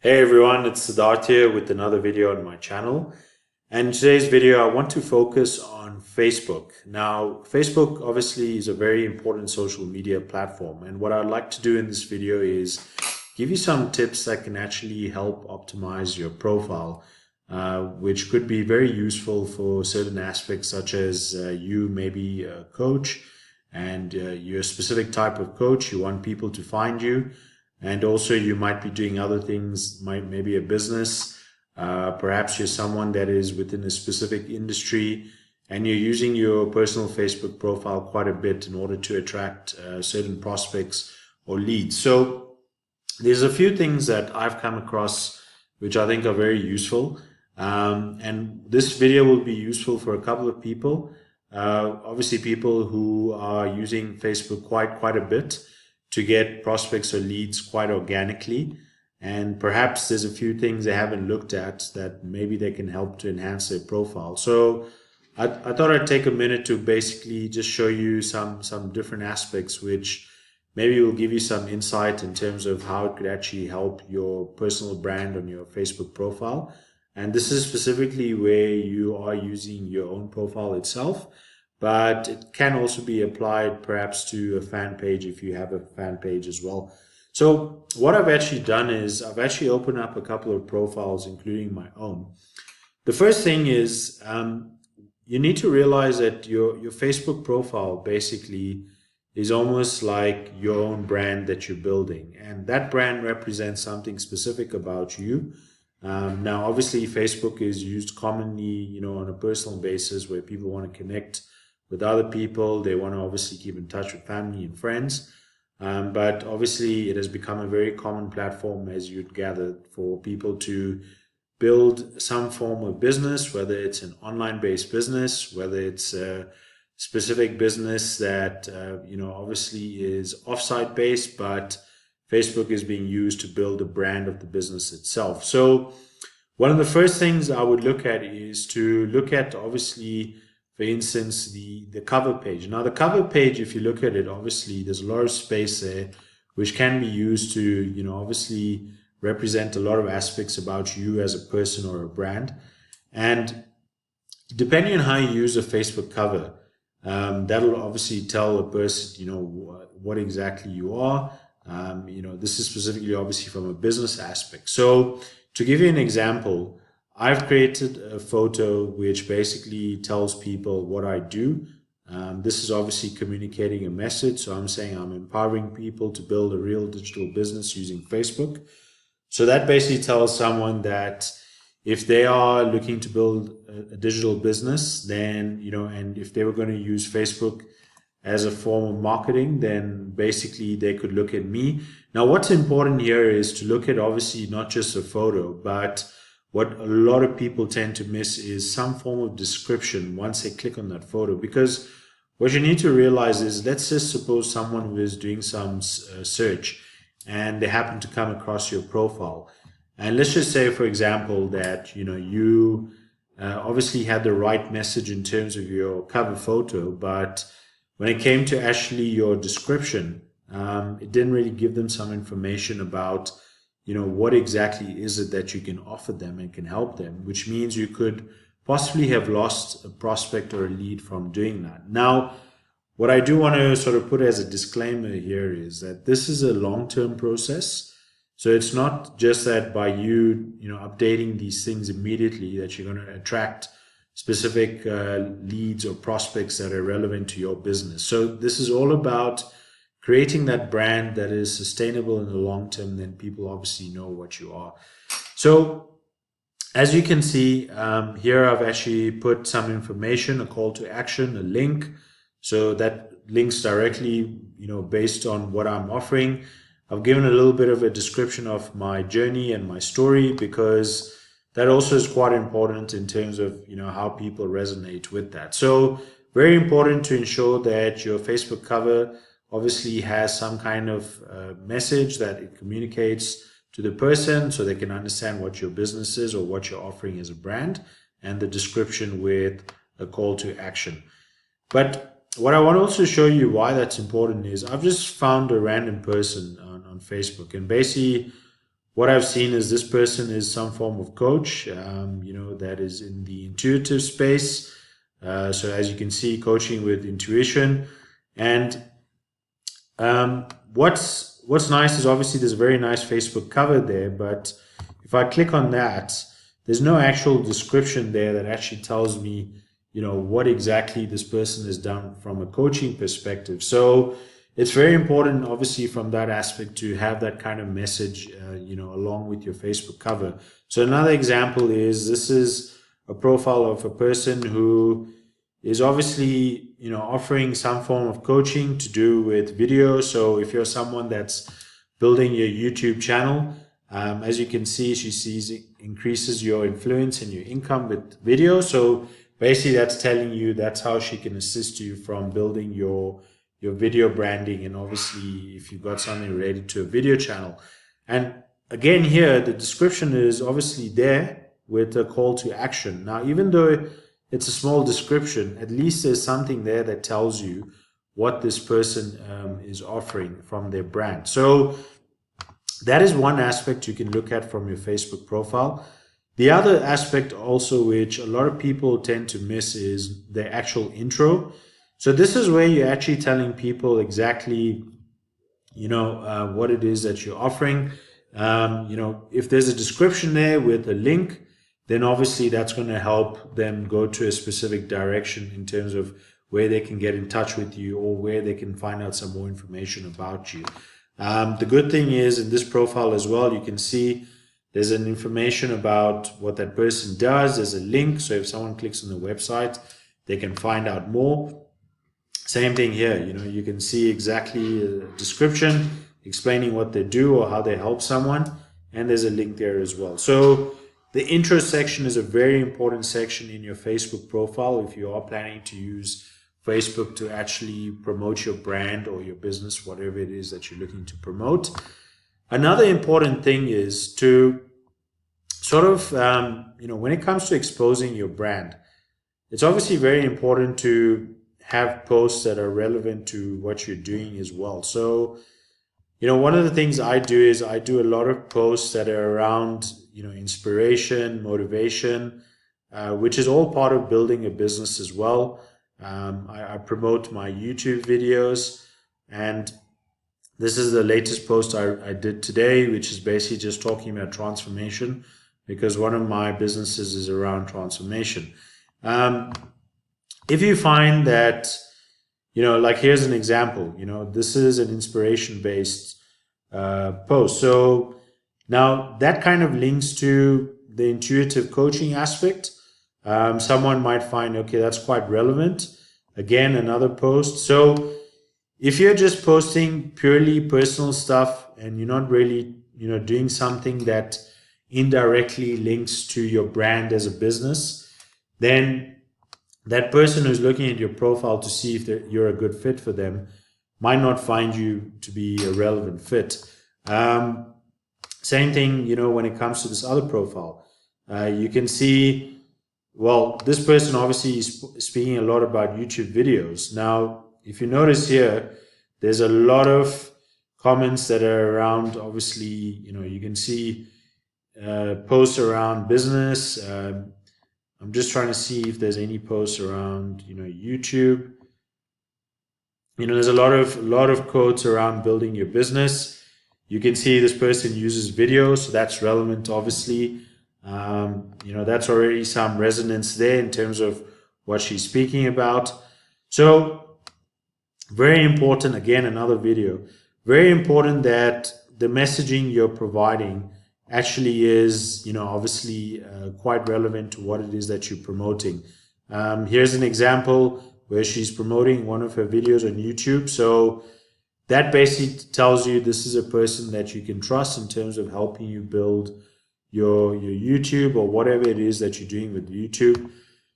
Hey everyone, it's Siddharth here with another video on my channel. And in today's video, I want to focus on Facebook. Now, Facebook obviously is a very important social media platform. And what I'd like to do in this video is give you some tips that can actually help optimize your profile, which could be very useful for certain aspects, such as you may be a coach and you're a specific type of coach. You want people to find you. And also you might be doing other things, maybe a business. Perhaps you're someone that is within a specific industry and you're using your personal Facebook profile quite a bit in order to attract certain prospects or leads. So there's a few things that I've come across which I think are very useful. And this video will be useful for a couple of people. Obviously people who are using Facebook quite a bit to get prospects or leads quite organically. And perhaps there's a few things they haven't looked at that maybe they can help to enhance their profile. So I thought I'd take a minute to basically just show you some different aspects which maybe will give you some insight in terms of how it could actually help your personal brand on your Facebook profile. And this is specifically where you are using your own profile itself, but it can also be applied perhaps to a fan page if you have a fan page as well. So what I've actually done is I've actually opened up a couple of profiles, including my own. The first thing is you need to realize that your Facebook profile basically is almost like your own brand that you're building, and that brand represents something specific about you. Now, obviously, Facebook is used commonly, on a personal basis where people want to connect with other people. They want to obviously keep in touch with family and friends. But obviously, it has become a very common platform, as you'd gather, for people to build some form of business, whether it's an online-based business, whether it's a specific business that, obviously is offsite based, but Facebook is being used to build a brand of the business itself. So one of the first things I would look at is to look at, obviously, for instance, the cover page. Now, the cover page, if you look at it, obviously there's a lot of space there, which can be used to, obviously represent a lot of aspects about you as a person or a brand. And depending on how you use a Facebook cover, that'll obviously tell a person, what exactly you are. This is specifically obviously from a business aspect. So to give you an example, I've created a photo which basically tells people what I do. This is obviously communicating a message. So I'm saying I'm empowering people to build a real digital business using Facebook. So that basically tells someone that if they are looking to build a digital business, then, and if they were going to use Facebook as a form of marketing, then basically they could look at me. Now, what's important here is to look at obviously not just a photo, but what a lot of people tend to miss is some form of description once they click on that photo. Because what you need to realize is, let's just suppose someone who is doing some search and they happen to come across your profile. And let's just say, for example, that you obviously had the right message in terms of your cover photo, but when it came to actually your description, it didn't really give them some information about what exactly is it that you can offer them and can help them, which means you could possibly have lost a prospect or a lead from doing that. Now, what I do want to sort of put as a disclaimer here is that this is a long-term process. So it's not just that by you, updating these things immediately that you're going to attract specific leads or prospects that are relevant to your business. So this is all about creating that brand that is sustainable in the long term. Then people obviously know what you are. So as you can see here, I've actually put some information, a call to action, a link. So that links directly, based on what I'm offering. I've given a little bit of a description of my journey and my story, because that also is quite important in terms of, how people resonate with that. So very important to ensure that your Facebook cover obviously has some kind of message that it communicates to the person so they can understand what your business is or what you're offering as a brand, and the description with a call to action. But what I want to also show you why that's important is I've just found a random person on Facebook, and basically what I've seen is this person is some form of coach, that is in the intuitive space. So as you can see, coaching with intuition. And what's nice is obviously there's a very nice Facebook cover there, but if I click on that, there's no actual description there that actually tells me, what exactly this person has done from a coaching perspective. So it's very important, obviously, from that aspect to have that kind of message, along with your Facebook cover. So another example is this is a profile of a person who is obviously, offering some form of coaching to do with video. So if you're someone that's building your YouTube channel, as you can see, she sees it increases your influence and your income with video. So basically that's telling you that's how she can assist you from building your video branding, and obviously if you've got something related to a video channel. And again, here the description is obviously there with a call to action. Now, even though it's a small description, at least there's something there that tells you what this person is offering from their brand. So that is one aspect you can look at from your Facebook profile. The other aspect also, which a lot of people tend to miss, is the actual intro. So this is where you're actually telling people exactly, what it is that you're offering. If there's a description there with a link, then obviously that's going to help them go to a specific direction in terms of where they can get in touch with you or where they can find out some more information about you. The good thing is in this profile as well, you can see there's an information about what that person does. There's a link. So if someone clicks on the website, they can find out more. Same thing here, you can see exactly a description explaining what they do or how they help someone, and there's a link there as well. So the intro section is a very important section in your Facebook profile if you are planning to use Facebook to actually promote your brand or your business, whatever it is that you're looking to promote. Another important thing is to sort of, when it comes to exposing your brand, it's obviously very important to have posts that are relevant to what you're doing as well. So, one of the things I do is I do a lot of posts that are around, inspiration, motivation, which is all part of building a business as well. I promote my YouTube videos, and this is the latest post I did today, which is basically just talking about transformation, because one of my businesses is around transformation. If you find that, like here's an example, this is an inspiration based post. So now that kind of links to the intuitive coaching aspect. Someone might find, okay, that's quite relevant. Again, another post. So if you're just posting purely personal stuff and you're not really, doing something that indirectly links to your brand as a business, then that person who's looking at your profile to see if you're a good fit for them might not find you to be a relevant fit. Same thing, when it comes to this other profile, you can see, well, this person obviously is speaking a lot about YouTube videos. Now, if you notice here, there's a lot of comments that are around, obviously, you can see posts around business. I'm just trying to see if there's any posts around, YouTube. There's a lot of quotes around building your business. You can see this person uses video, so that's relevant, obviously. That's already some resonance there in terms of what she's speaking about. So very important, again, another video, very important that the messaging you're providing actually is, obviously quite relevant to what it is that you're promoting. Here's an example where she's promoting one of her videos on YouTube. So that basically tells you this is a person that you can trust in terms of helping you build your YouTube or whatever it is that you're doing with YouTube.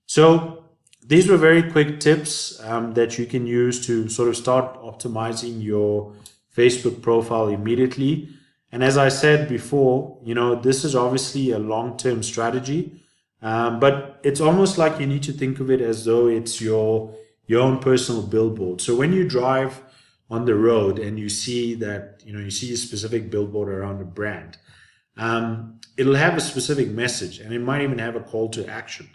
So these were very quick tips that you can use to sort of start optimizing your Facebook profile immediately. And as I said before, this is obviously a long-term strategy, but it's almost like you need to think of it as though it's your own personal billboard. So when you drive on the road and you see that, you see a specific billboard around a brand, it'll have a specific message, and it might even have a call to action.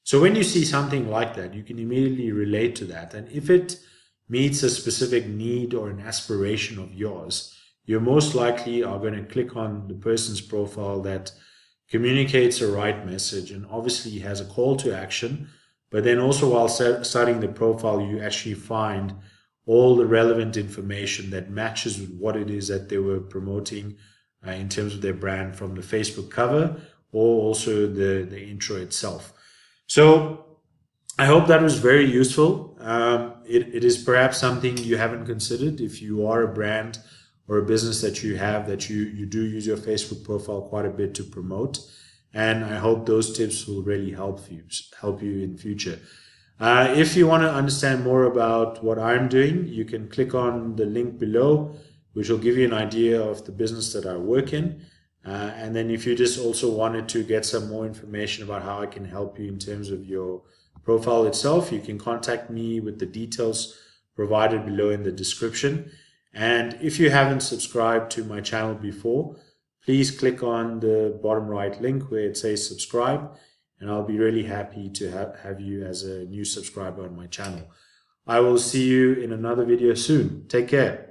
So when you see something like that, you can immediately relate to that. And if it meets a specific need or an aspiration of yours, you most likely are going to click on the person's profile that communicates the right message and obviously has a call to action. But then also, while studying the profile, you actually find all the relevant information that matches with what it is that they were promoting in terms of their brand, from the Facebook cover or also the intro itself. So I hope that was very useful. It is perhaps something you haven't considered. If you are a brand or a business that you do use your Facebook profile quite a bit to promote. And I hope those tips will really help you in future. If you want to understand more about what I'm doing, you can click on the link below, which will give you an idea of the business that I work in. And then if you just also wanted to get some more information about how I can help you in terms of your profile itself, you can contact me with the details provided below in the description. And if you haven't subscribed to my channel before, please click on the bottom right link where it says subscribe, and I'll be really happy to have you as a new subscriber on my channel. I will see you in another video soon. Take care.